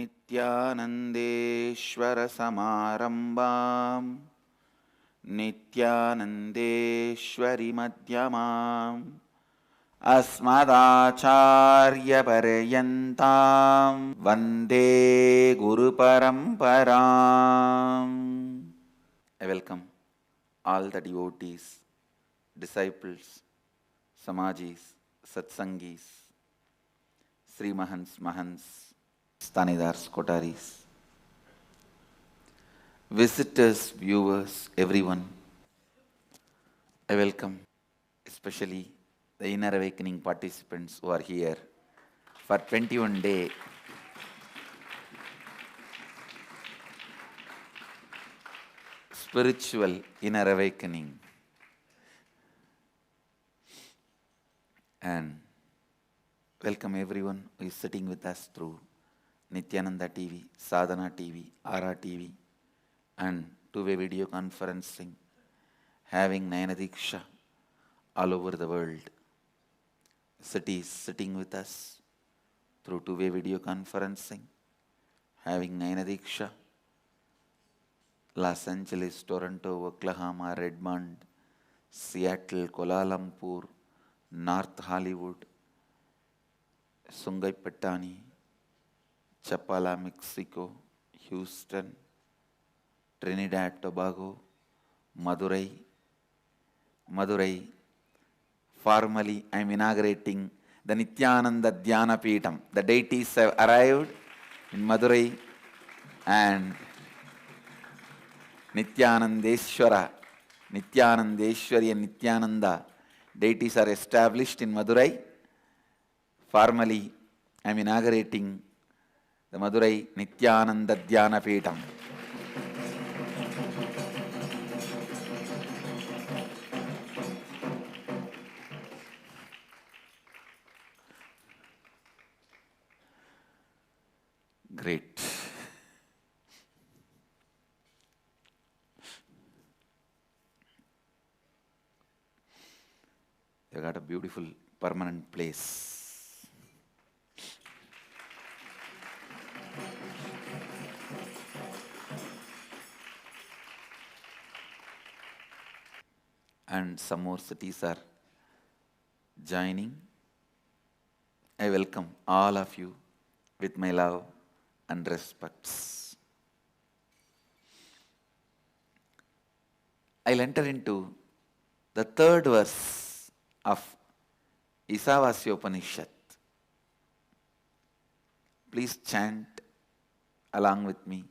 नित्यानन्देश्वरसमारम्भां नित्यानन्देश्वरिमध्यमाम् अस्मदाचार्यपर्यन्तां वन्दे गुरुपरम्पराम्. I welcome all the devotees, disciples, Samajis, Satsangis, Sri Mahants, Mahants, Stanidars, Kotaris, visitors, viewers, everyone. I welcome especially the Inner Awakening participants who are here for 21 day spiritual inner awakening. And welcome everyone who is sitting with us through Nityananda TV, Sadhana TV, Ara TV, and two-way video conferencing, having Nayana Diksha all over the world. Cities sitting with us through two-way video conferencing, having Nayana Diksha, Los Angeles, Toronto, Oklahoma, Redmond, Seattle, Kuala Lumpur, North Hollywood, Sungai Petani, Chapala, Mexico, Houston, Trinidad, Tobago, Madurai. Formally, I am inaugurating the Nityananda Dhyana Peetham. The deities have arrived in Madurai, and Nityanandeshwari and Nityananda deities are established in Madurai. Formally, I am inaugurating the Madurai Nityananda Dhyana Peetham. Great. You got a beautiful permanent place. And some more cities are joining. I welcome all of you with my love and respects. I'll enter into the third verse of Isavasya Upanishad. Please chant along with me.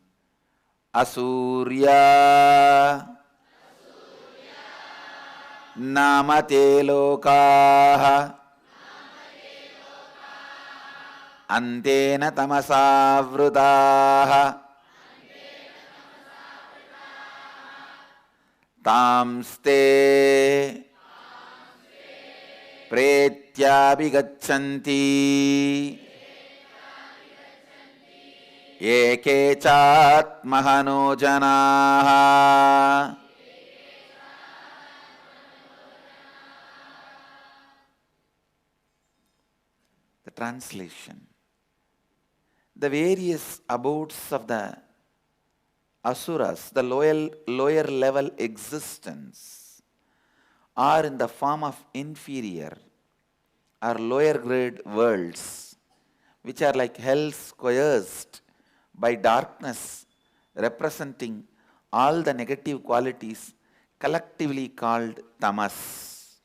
Asurya namate lokaha antena tamasavrudaha tamste pretyabhigachanti eke chatmahano janaha. The translation. The various abodes of the asuras, the lower level existence, are in the form of inferior or lower grade worlds, which are like hells coerced by darkness, representing all the negative qualities collectively called tamas.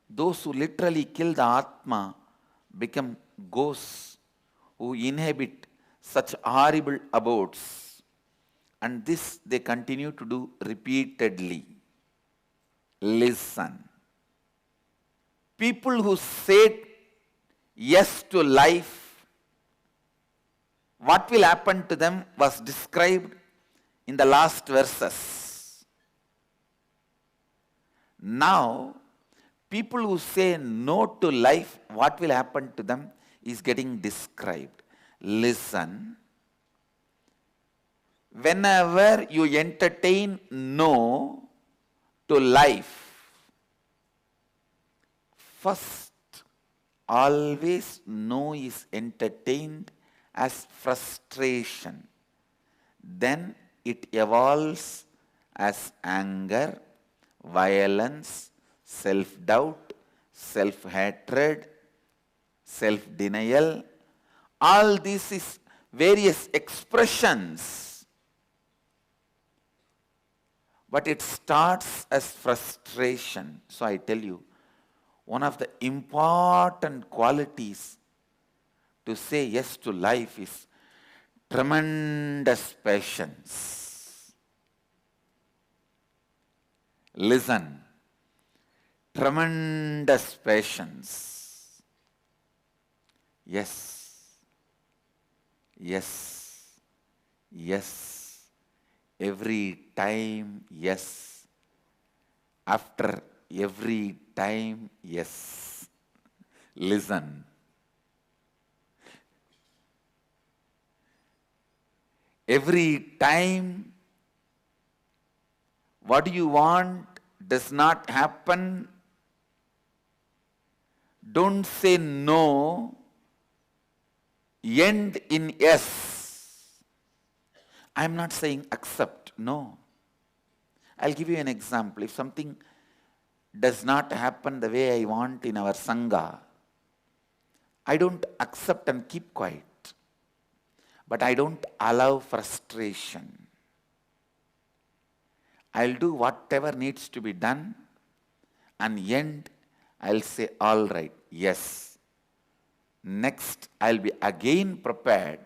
Those who literally kill the Atma become ghosts who inhabit such horrible abodes, and this they continue to do repeatedly. Listen. People who said yes to life, what will happen to them was described in the last verses. Now, people who say no to life, what will happen to them is getting described. Listen. Whenever you entertain no to life, first, always no is entertained as frustration. Then it evolves as anger, violence, self-doubt, self-hatred, self-denial. All this is various expressions. But it starts as frustration. So I tell you, one of the important qualities to say yes to life is tremendous patience. Listen, tremendous patience. Yes, yes, yes. Every time, yes. After every time, yes. Listen. Every time what you want does not happen, don't say no, end in yes. I am not saying accept, no. I'll give you an example. If something does not happen the way I want in our Sangha, I don't accept and keep quiet. But I don't allow frustration. I'll do whatever needs to be done, and end, I'll say, all right, yes. Next, I'll be again prepared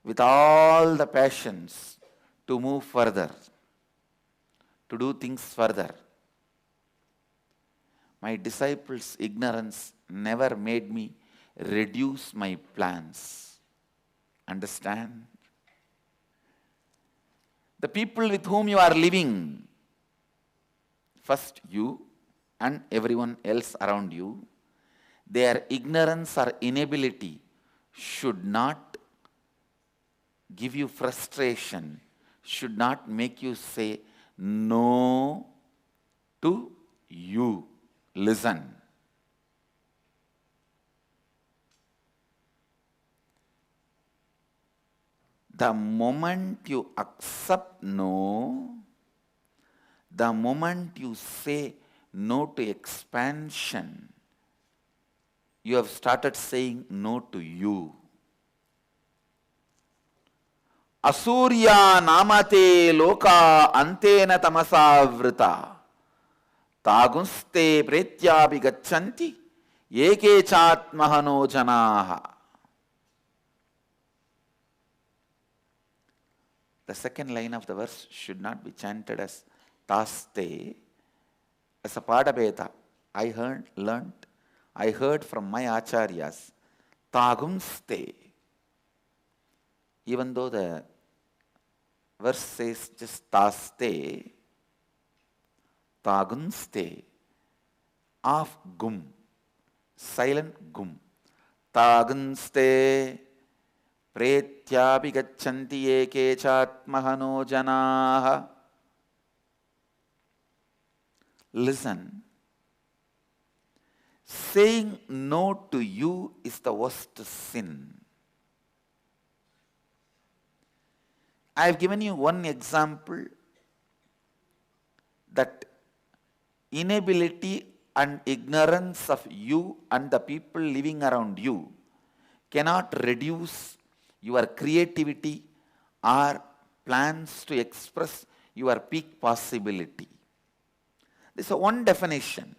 with all the passions to move further, to do things further. My disciples' ignorance never made me reduce my plans. Understand? The people with whom you are living, first you and everyone else around you, their ignorance or inability should not give you frustration, should not make you say no to you. Listen. The moment you accept no, the moment you say no to expansion, you have started saying no to you. Asurya namate loka antena tamasa vrita tagunste pretyapi gachanti eke chatmahano janaha. The second line of the verse should not be chanted as taste, as a padabeta. I heard from my acharyas, tagumste. Even though the verse says just taste, tagunste, of gum, silent gum, tagunste. Pretyapi gachanti eke chatmahano janaha. Listen. Saying no to you is the worst sin. I have given you one example that inability and ignorance of you and the people living around you cannot reduce your creativity or plans to express your peak possibility. This is one definition.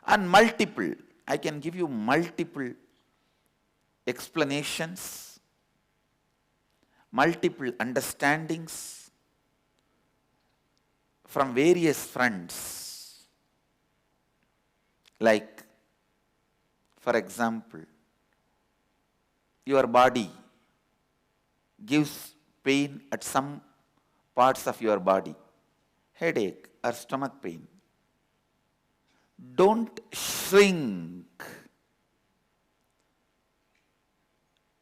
And multiple. I can give you multiple explanations, multiple understandings from various fronts. Like, for example, your body gives pain at some parts of your body, headache or stomach pain. Don't shrink.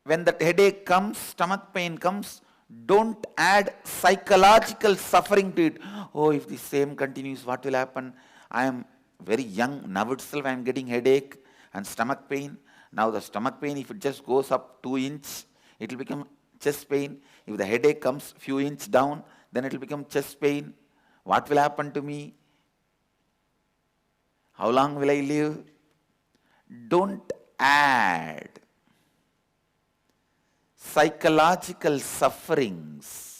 When that headache comes, stomach pain comes, don't add psychological suffering to it. Oh, if the same continues, what will happen? I am very young, now itself I am getting headache. And stomach pain, now the stomach pain, if it just goes up 2 inches, it will become chest pain. If the headache comes few inches down, then it will become chest pain. What will happen to me? How long will I live? Don't add psychological sufferings.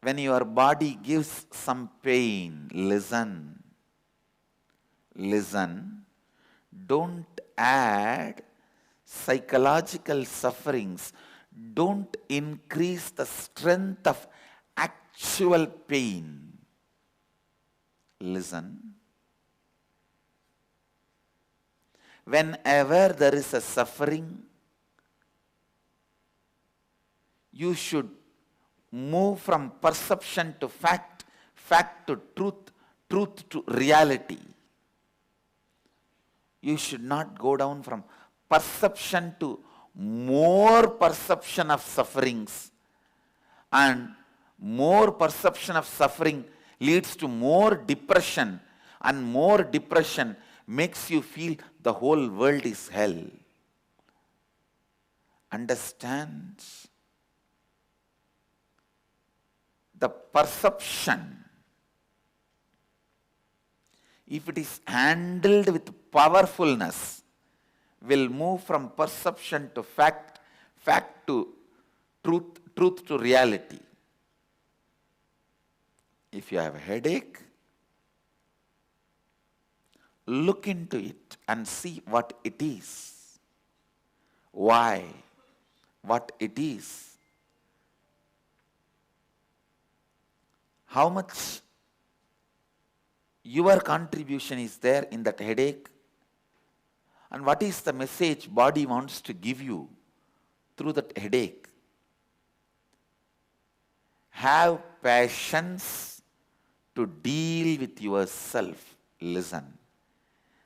When your body gives some pain, listen. Listen. Don't add psychological sufferings. Don't increase the strength of actual pain. Listen. Whenever there is a suffering, you should move from perception to fact, fact to truth, truth to reality. You should not go down from perception to more perception of sufferings, and more perception of suffering leads to more depression, and more depression makes you feel the whole world is hell. Understand? The perception, if it is handled with powerfulness, will move from perception to fact, fact to truth, truth to reality. If you have a headache, look into it and see what it is. Why? What it is. How much your contribution is there in that headache? And what is the message body wants to give you through that headache? Have patience to deal with yourself. Listen.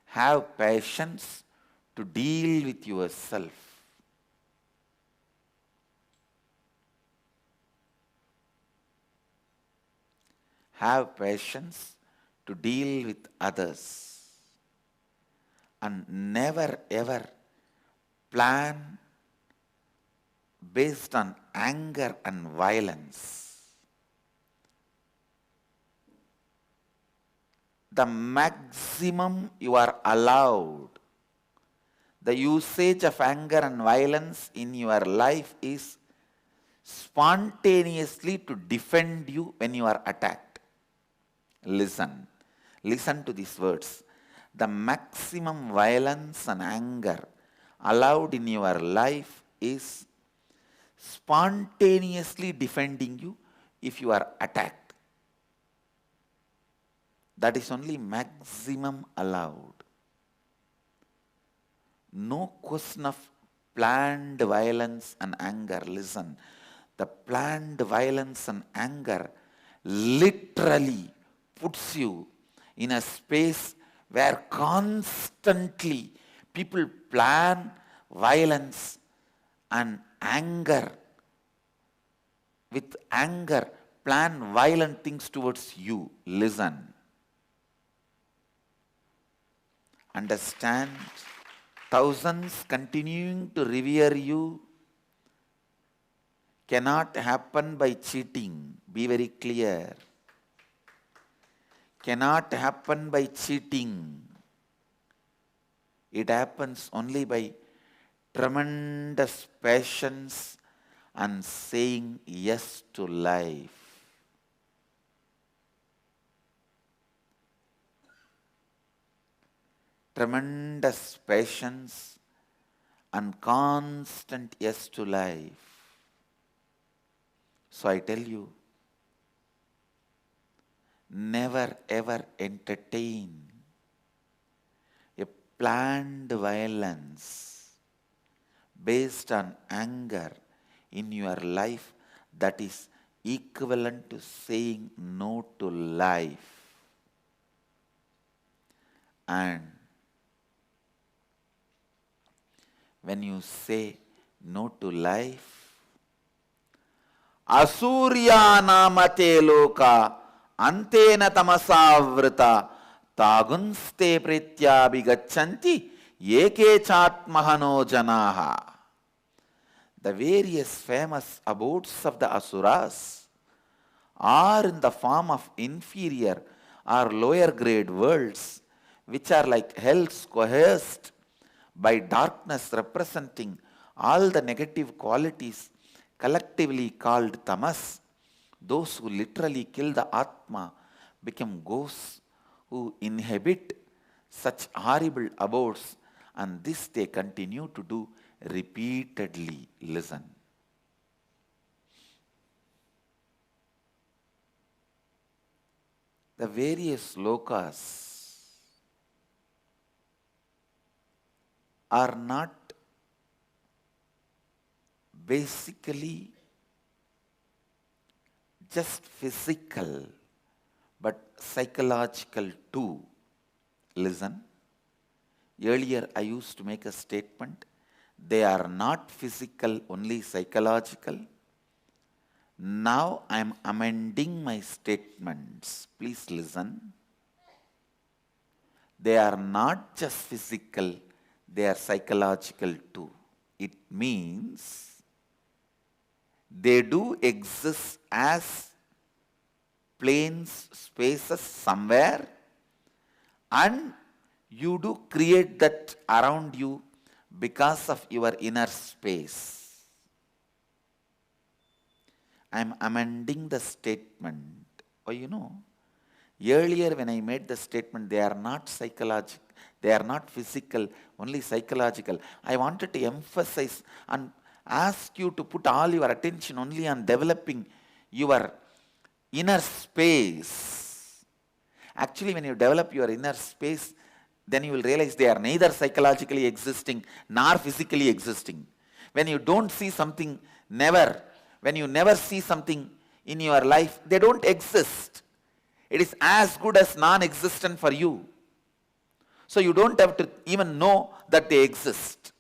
Have patience to deal with yourself. Have patience to deal with others. And never ever plan based on anger and violence. The maximum you are allowed, the usage of anger and violence in your life is spontaneously to defend you when you are attacked. Listen. Listen to these words. The maximum violence and anger allowed in your life is spontaneously defending you if you are attacked. That is only maximum allowed. No question of planned violence and anger. Listen, the planned violence and anger literally puts you in a space where constantly people plan violence and anger. With anger, plan violent things towards you. Listen. Understand? Thousands continuing to revere you cannot happen by cheating. Be very clear. Cannot happen by cheating. It happens only by tremendous patience and saying yes to life. Tremendous patience and constant yes to life. So I tell you, never ever entertain a planned violence based on anger in your life that is equivalent to saying no to life. And when you say no to life, Asurya namate loka antena tamasavrita tagunste prityabhigachanti ekechatmahano janaha. The various famous abodes of the asuras are in the form of inferior or lower grade worlds, which are like hells coerced by darkness, representing all the negative qualities collectively called tamas. Those who literally kill the Atma become ghosts who inhabit such horrible abodes, and this they continue to do repeatedly. Listen. The various lokas are not basically just physical, but psychological too. Listen. Earlier I used to make a statement, they are not physical, only psychological. Now I am amending my statements. Please listen. They are not just physical, they are psychological too. It means they do exist as planes, spaces somewhere, and you do create that around you because of your inner space. I am amending the statement. Oh, you know, earlier when I made the statement, they are not psychological, they are not physical, only psychological. I wanted to emphasize and ask you to put all your attention only on developing your inner space. Actually, when you develop your inner space, then you will realize they are neither psychologically existing nor physically existing. When you don't see something, when you never see something in your life, they don't exist. It is as good as non-existent for you. So you don't have to even know that they exist.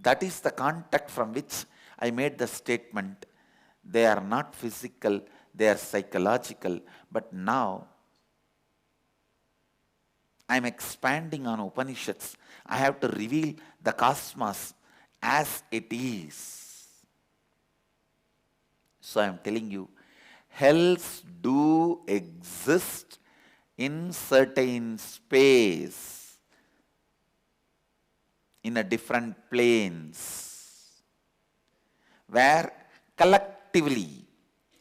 That is the context from which I made the statement. They are not physical, they are psychological. But now I am expanding on Upanishads. I have to reveal the cosmos as it is. So I am telling you, hells do exist in certain space, in a different planes, where collectively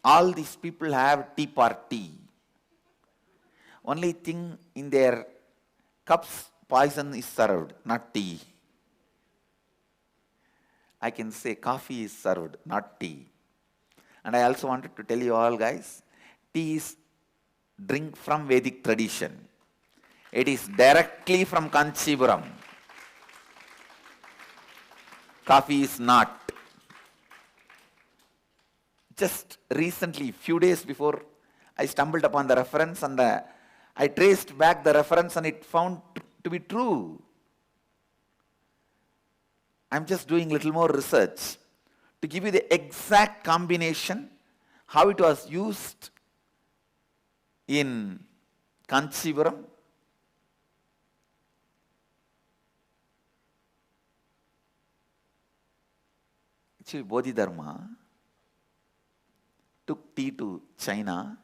all these people have tea party. Only thing in their cups, poison is served, not tea. I can say coffee is served, not tea. And I also wanted to tell you all guys, tea is drink from Vedic tradition. It is directly from Kanchipuram. Coffee is not. Just recently, few days before, I stumbled upon the reference and I traced back the reference and it found to be true. I'm just doing a little more research to give you the exact combination, how it was used in Kanchipuram. Actually, Bodhidharma took tea to China.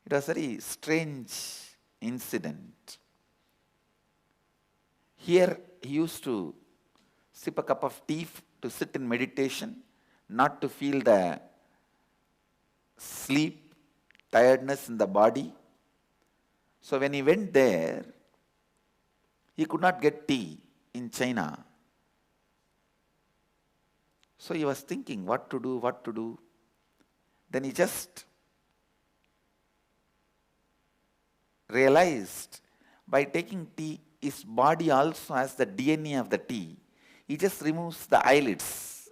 It was a very strange incident. Here, he used to sip a cup of tea to sit in meditation, not to feel the sleep, tiredness in the body. So when he went there, he could not get tea in China. So he was thinking what to do. Then he just realized by taking tea, his body also has the DNA of the tea. He just removes the eyelids,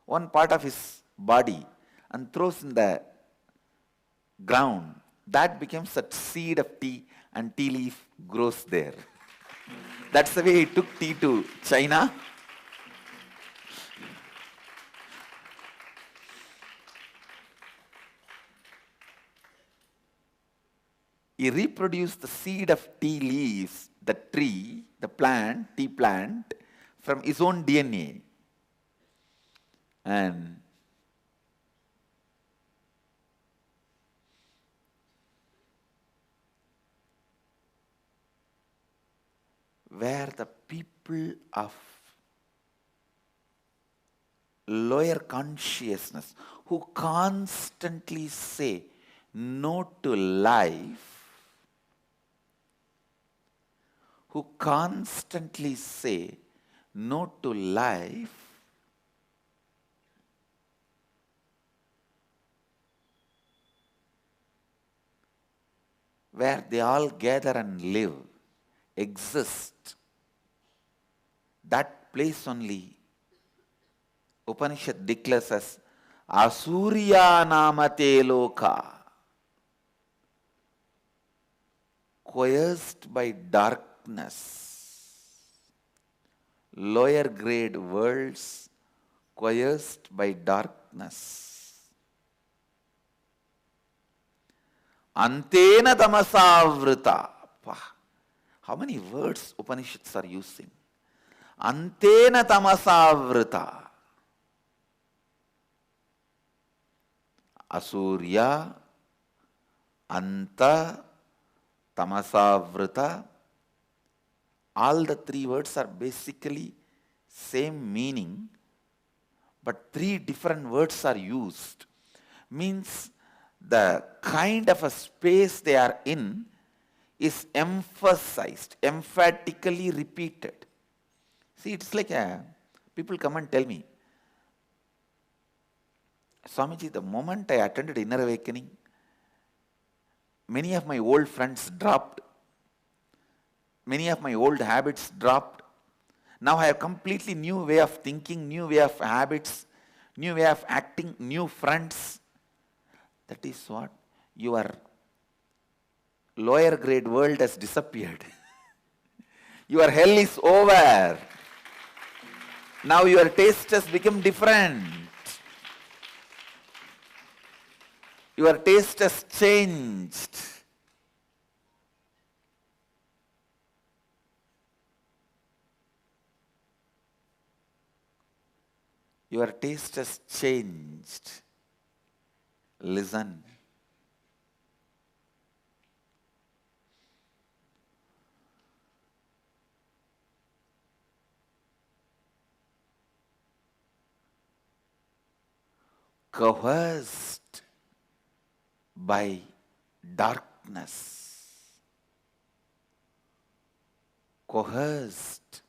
one part of his body, and throws in the ground. That becomes a seed of tea, and tea leaf grows there. That's the way he took tea to China. he reproduced the seed of tea leaves, the tree, the plant, tea plant, from his own DNA. And where the people of lower consciousness who constantly say no to life, who constantly say no to life, where they all gather and live, exist, that place only Upanishad declares as Asurya Namate Loka, coerced by darkness, lower grade worlds coerced by darkness. Antena tamasavrita. How many words Upanishads are using? Antena tamasavrita. Asurya, Anta, Tamasavrita. All the three words are basically same meaning, but three different words are used. Means the kind of a space they are in is emphasized, emphatically repeated. See, it's like people come and tell me, Swamiji, the moment I attended Inner Awakening, many of my old friends dropped. Many of my old habits dropped. Now I have completely new way of thinking, new way of habits, new way of acting, new friends. That is what? Your lower grade world has disappeared. Your hell is over. Now your taste has become different. Your taste has changed. Your taste has changed. Listen. Coerced by darkness, coerced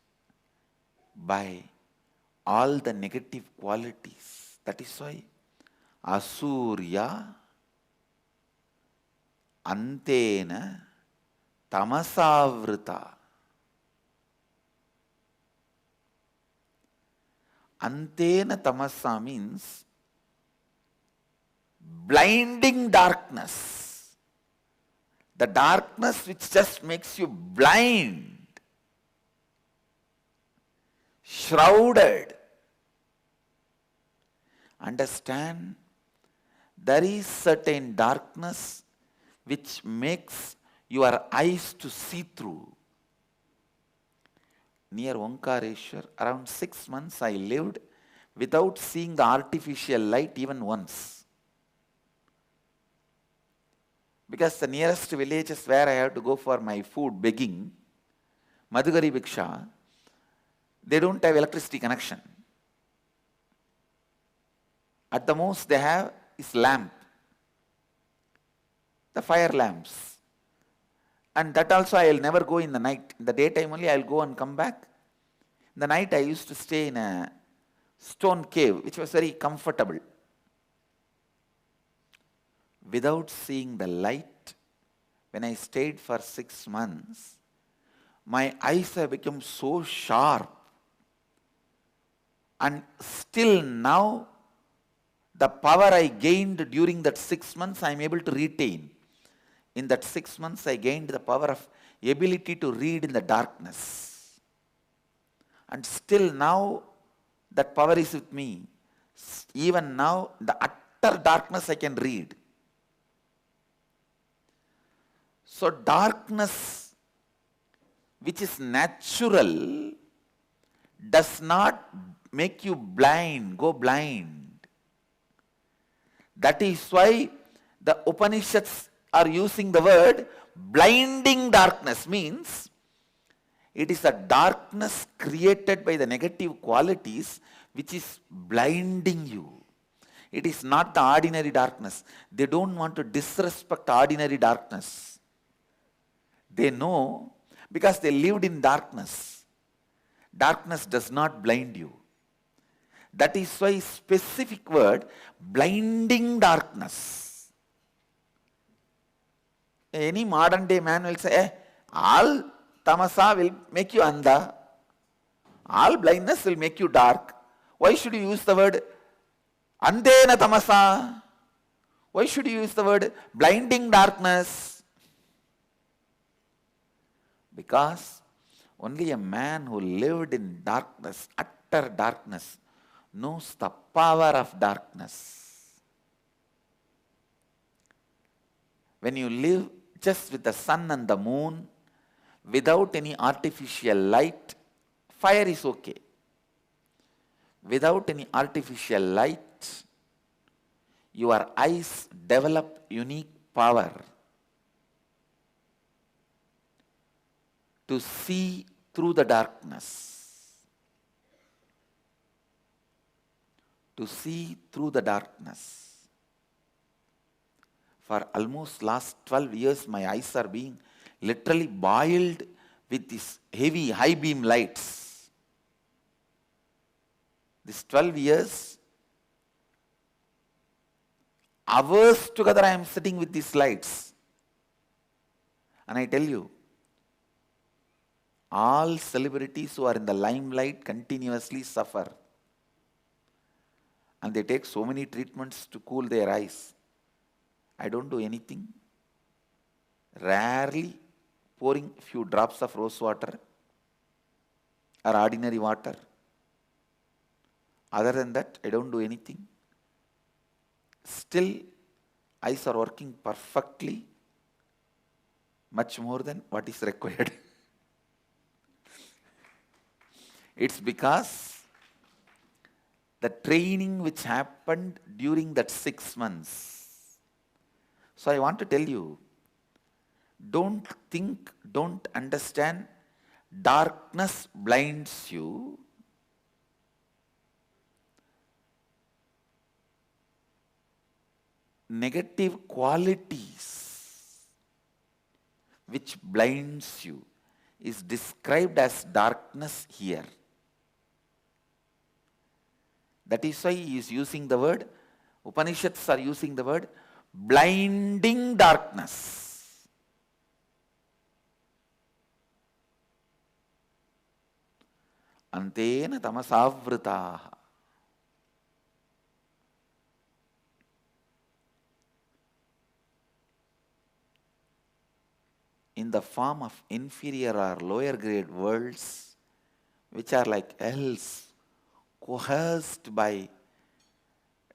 by all the negative qualities. That is why Asurya Antena Tamasavrita. Antena Tamasa means blinding darkness. The darkness which just makes you blind, shrouded. Understand, there is certain darkness which makes your eyes to see through. Near Omkareshwar, around 6 months I lived without seeing the artificial light even once. Because the nearest villages where I have to go for my food begging, Madhugari Bhiksha, they don't have electricity connection. At the most they have is lamp, the fire lamps. And that also I will never go in the night. In the daytime only I will go and come back. In the night I used to stay in a stone cave which was very comfortable. Without seeing the light, when I stayed for 6 months, my eyes have become so sharp. And still now, the power I gained during that 6 months, I am able to retain. In that 6 months, I gained the power of ability to read in the darkness. And still now, that power is with me. Even now, the utter darkness I can read. So darkness, which is natural, does not make you blind, go blind. That is why the Upanishads are using the word blinding darkness, means it is a darkness created by the negative qualities which is blinding you. It is not the ordinary darkness. They don't want to disrespect ordinary darkness. They know because they lived in darkness. Darkness does not blind you. That is why specific word, blinding darkness. Any modern day man will say, all tamasa will make you andha. All blindness will make you dark. Why should you use the word andena tamasa? Why should you use the word blinding darkness? Because only a man who lived in darkness, utter darkness, knows the power of darkness. When you live just with the sun and the moon, without any artificial light, fire is okay. Without any artificial light, your eyes develop unique power to see through the darkness. To see through the darkness. For almost last 12 years, my eyes are being literally boiled with these heavy high beam lights. These 12 years, hours together I am sitting with these lights. And I tell you, all celebrities who are in the limelight continuously suffer. And they take so many treatments to cool their eyes. I don't do anything. Rarely pouring a few drops of rose water or ordinary water. Other than that, I don't do anything. Still, eyes are working perfectly, much more than what is required. It's because the training which happened during that 6 months. So I want to tell you, don't think, don't understand, darkness blinds you. Negative qualities which blinds you is described as darkness here. That is why he is using the word, Upanishads are using the word, blinding darkness. Antena tamasavritaha. In the form of inferior or lower grade worlds, which are like hells, coerced by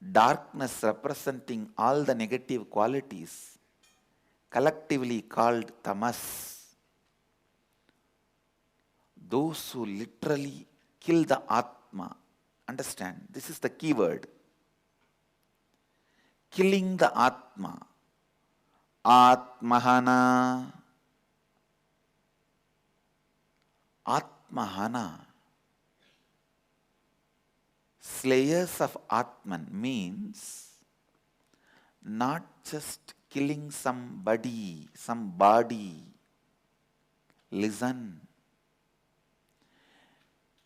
darkness representing all the negative qualities, collectively called tamas. Those who literally kill the Atma. Understand, this is the key word. Killing the Atma. Atmahana. Atmahana. Slayers of Atman means not just killing somebody, some body. Listen.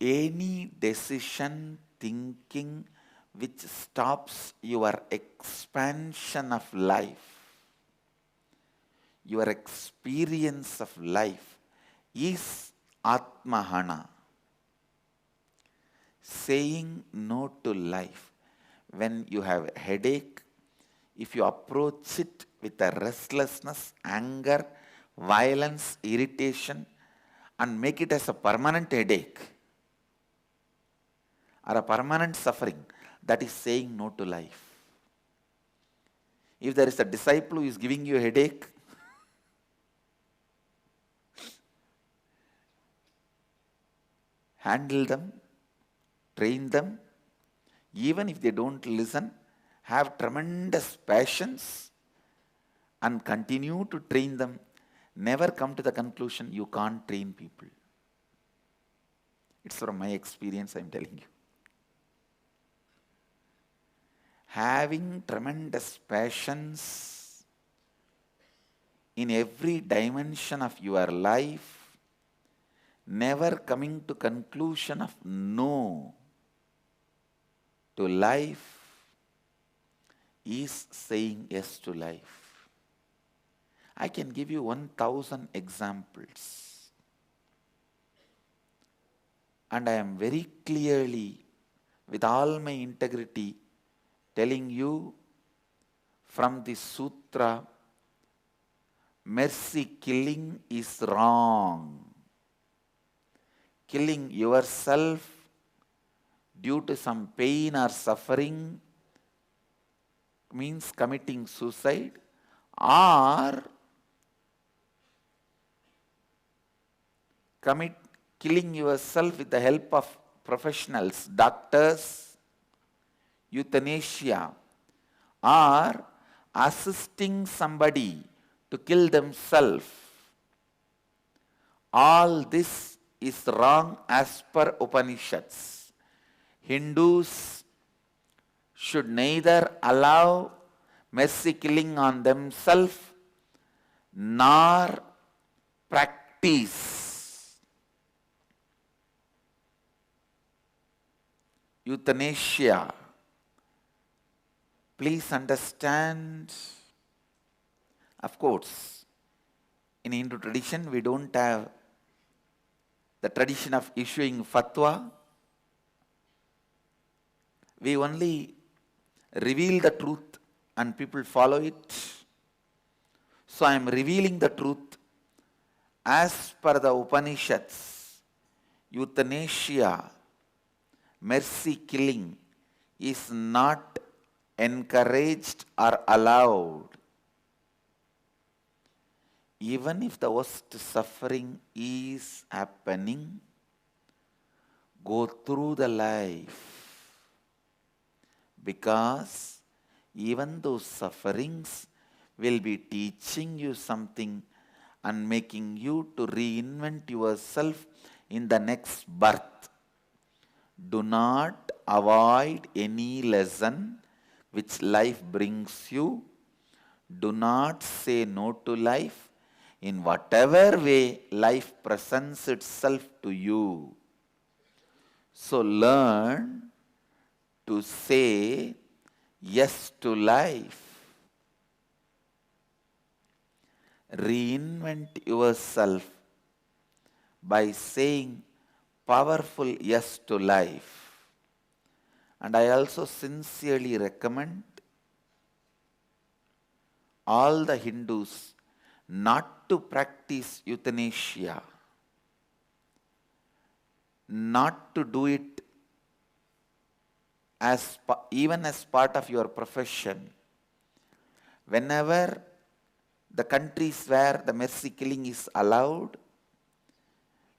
Any decision, thinking which stops your expansion of life, your experience of life, is Atmahana. Saying no to life. When you have a headache, if you approach it with a restlessness, anger, violence, irritation, and make it as a permanent headache or a permanent suffering, that is saying no to life. If there is a disciple who is giving you a headache, handle them, train them, even if they don't listen, have tremendous patience and continue to train them. Never come to the conclusion you can't train people. It's from my experience I'm telling you. Having tremendous patience in every dimension of your life, never coming to conclusion of no to life, is saying yes to life. I can give you 1,000 examples. And I am very clearly, with all my integrity, telling you from the sutra, mercy killing is wrong. Killing yourself due to some pain or suffering means committing suicide, or killing yourself with the help of professionals, doctors, euthanasia, or assisting somebody to kill themselves. All this is wrong as per Upanishads. Hindus should neither allow mercy killing on themselves nor practice euthanasia. Please understand, of course, in Hindu tradition we don't have the tradition of issuing fatwa. We only reveal the truth and people follow it. So I am revealing the truth as per the Upanishads. Euthanasia, mercy killing, is not encouraged or allowed. Even if the worst suffering is happening, go through the life. Because even those sufferings will be teaching you something and making you to reinvent yourself in the next birth. Do not avoid any lesson which life brings you. Do not say no to life in whatever way life presents itself to you. So learn to say yes to life. Reinvent yourself by saying powerful yes to life. And I also sincerely recommend all the Hindus not to practice euthanasia, not to do it even as part of your profession. Whenever the countries where the mercy killing is allowed,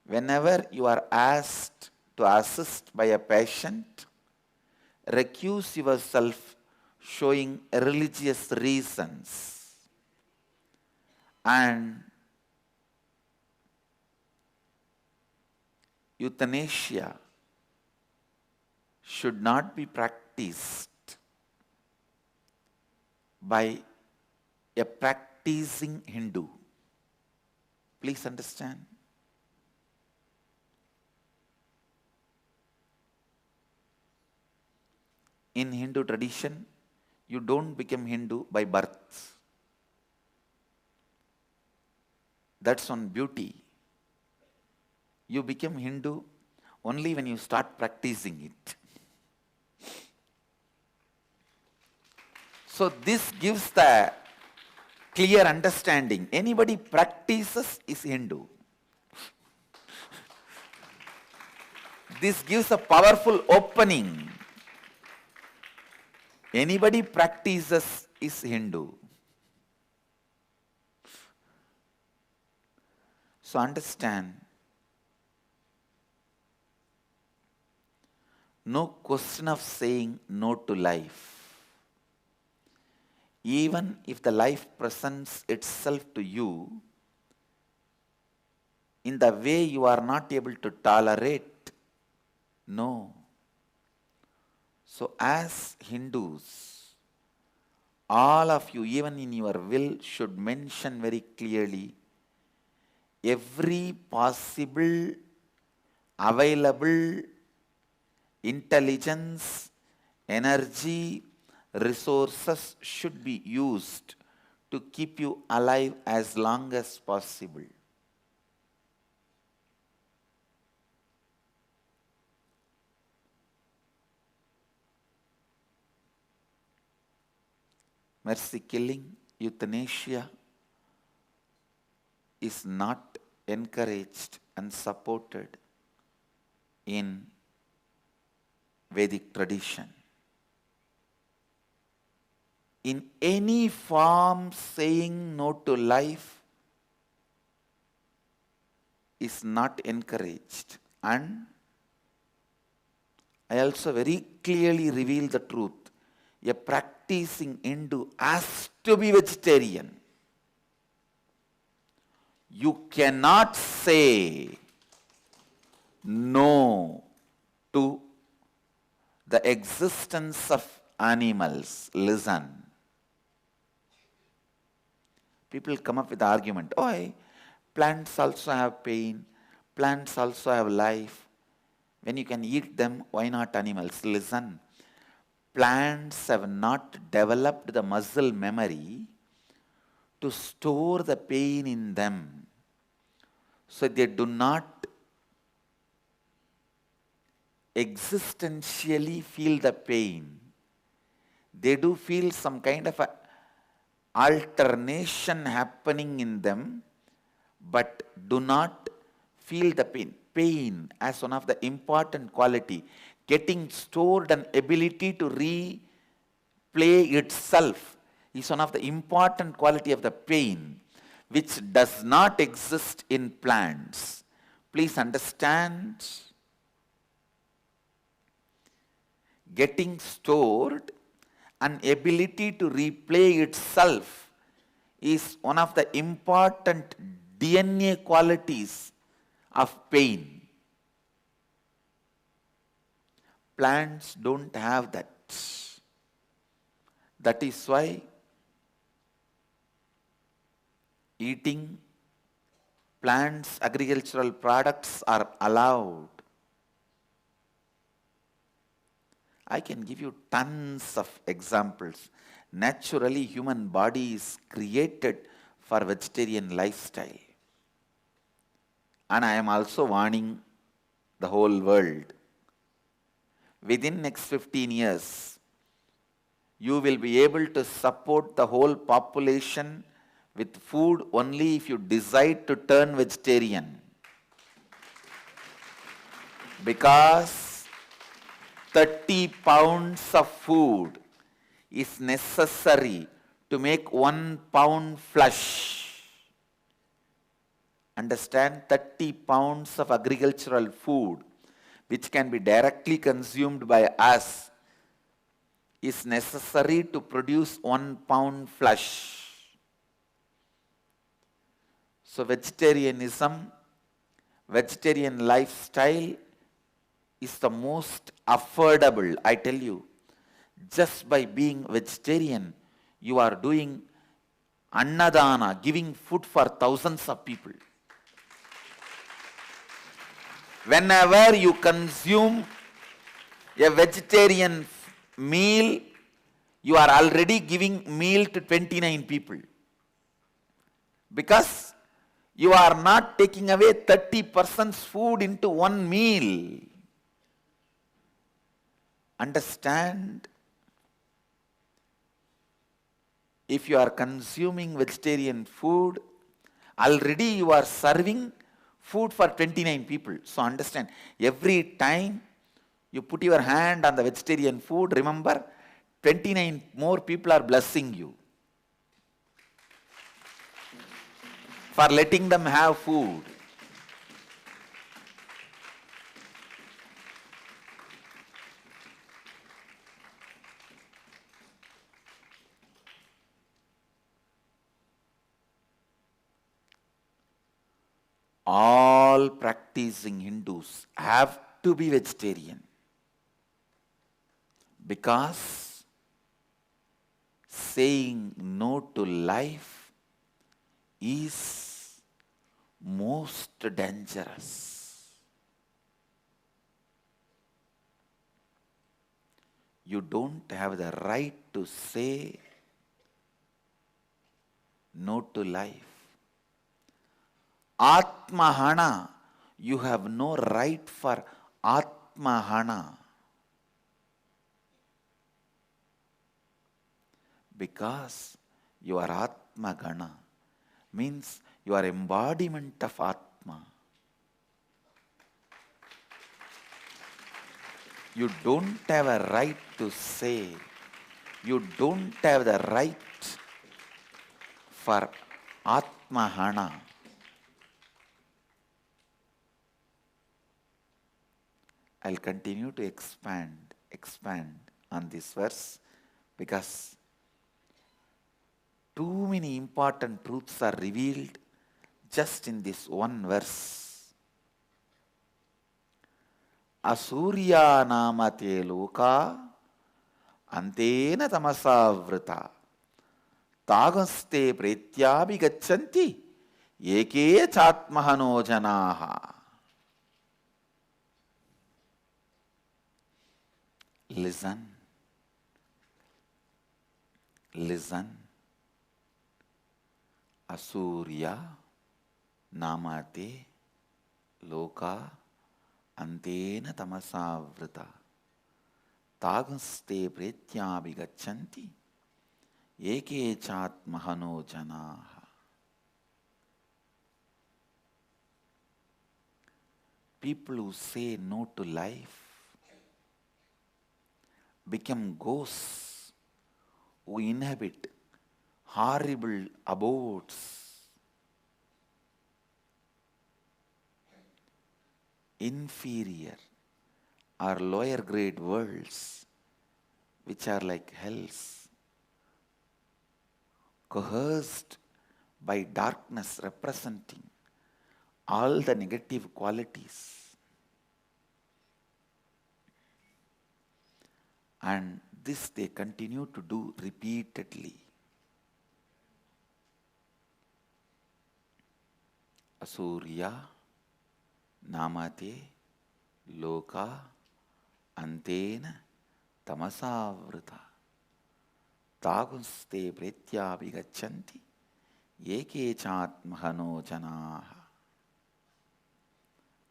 whenever you are asked to assist by a patient, recuse yourself showing religious reasons. And euthanasia should not be practiced by a practicing Hindu. Please understand. In Hindu tradition, you don't become Hindu by birth. That's one beauty. You become Hindu only when you start practicing it. So this gives the clear understanding. Anybody practices is Hindu. This gives a powerful opening. Anybody practices is Hindu. So understand, no question of saying no to life. Even if the life presents itself to you in the way you are not able to tolerate, no. So as Hindus, all of you, even in your will, should mention very clearly every possible available intelligence, energy, resources should be used to keep you alive as long as possible. Mercy killing, euthanasia is not encouraged and supported in Vedic tradition. In any form, saying no to life is not encouraged. And I also very clearly reveal the truth. A practicing Hindu has to be vegetarian. You cannot say no to the existence of animals. Listen. People come up with the argument, oh, plants also have pain, plants also have life. When you can eat them, why not animals? Listen, plants have not developed the muscle memory to store the pain in them. So they do not existentially feel the pain. They do feel some kind of a alternation happening in them, but do not feel the pain. Pain as one of the important quality, getting stored and ability to replay itself is one of the important quality of the pain, which does not exist in plants. Please understand, getting stored and ability to replay itself is one of the important DNA qualities of pain. Plants don't have that. That is why eating plants, agricultural products are allowed. I can give you tons of examples. Naturally, human body is created for vegetarian lifestyle. And I am also warning the whole world. Within next 15 years, you will be able to support the whole population with food only if you decide to turn vegetarian. Because 30 pounds of food is necessary to make 1 pound flesh. Understand, 30 pounds of agricultural food which can be directly consumed by us is necessary to produce 1 pound flesh. So vegetarianism, vegetarian lifestyle is the most affordable. I tell you, just by being vegetarian, you are doing annadana, giving food for thousands of people. Whenever you consume a vegetarian meal, you are already giving meal to 29 people. Because you are not taking away 30% food into one meal. Understand? If you are consuming vegetarian food, already you are serving food for 29 people. So understand, every time you put your hand on the vegetarian food, remember, 29 more people are blessing you for letting them have food. all practicing Hindus have to be vegetarian because saying no to life is most dangerous. You don't have the right to say no to life. Atmahana, you have no right for Atmahana. Because you are Atmagana, means you are embodiment of Atma. You don't have a right to say, you don't have the right for Atmahana. I'll continue to expand on this verse because too many important truths are revealed just in this one verse. Asurya namate loka antena tamasavrita tagaste pretyabhi gachanti eke chatmahano janaha. Listen. Asurya namate loka antena tamasavrita tagaste pretyabhi gachanti eke chatmahano janaha. People who say no to life become ghosts who inhabit horrible abodes, inferior or lower grade worlds, which are like hells, coerced by darkness representing all the negative qualities. And this they continue to do repeatedly. Asurya namate loka antena tamasavrita taguste pretyabhi gachanti eke chatmahano janaha.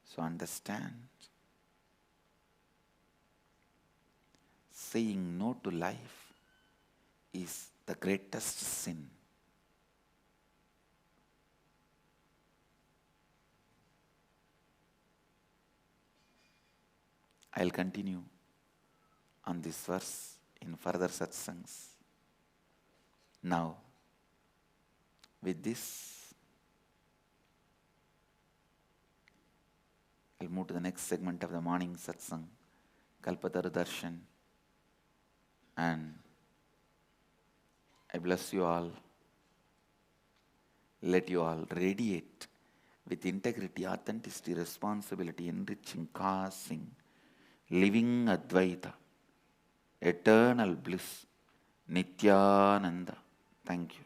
So understand, saying no to life is the greatest sin. I'll continue on this verse in further satsangs. Now, with this, I'll move to the next segment of the morning satsang, Kalpataru Darshan. And I bless you all. Let you all radiate with integrity, authenticity, responsibility, enriching, causing, living Advaita, eternal bliss, Nityananda. Thank you.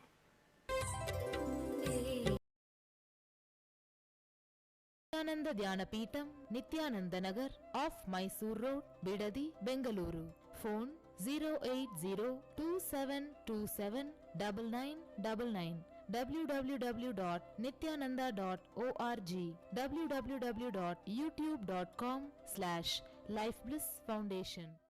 Nityananda Dhyanapitham, Nityananda Nagar, off Mysore Road, Bidadi, Bengaluru. Phone 08027279999. www.nityananda.org. www.youtube.com/Life Bliss Foundation.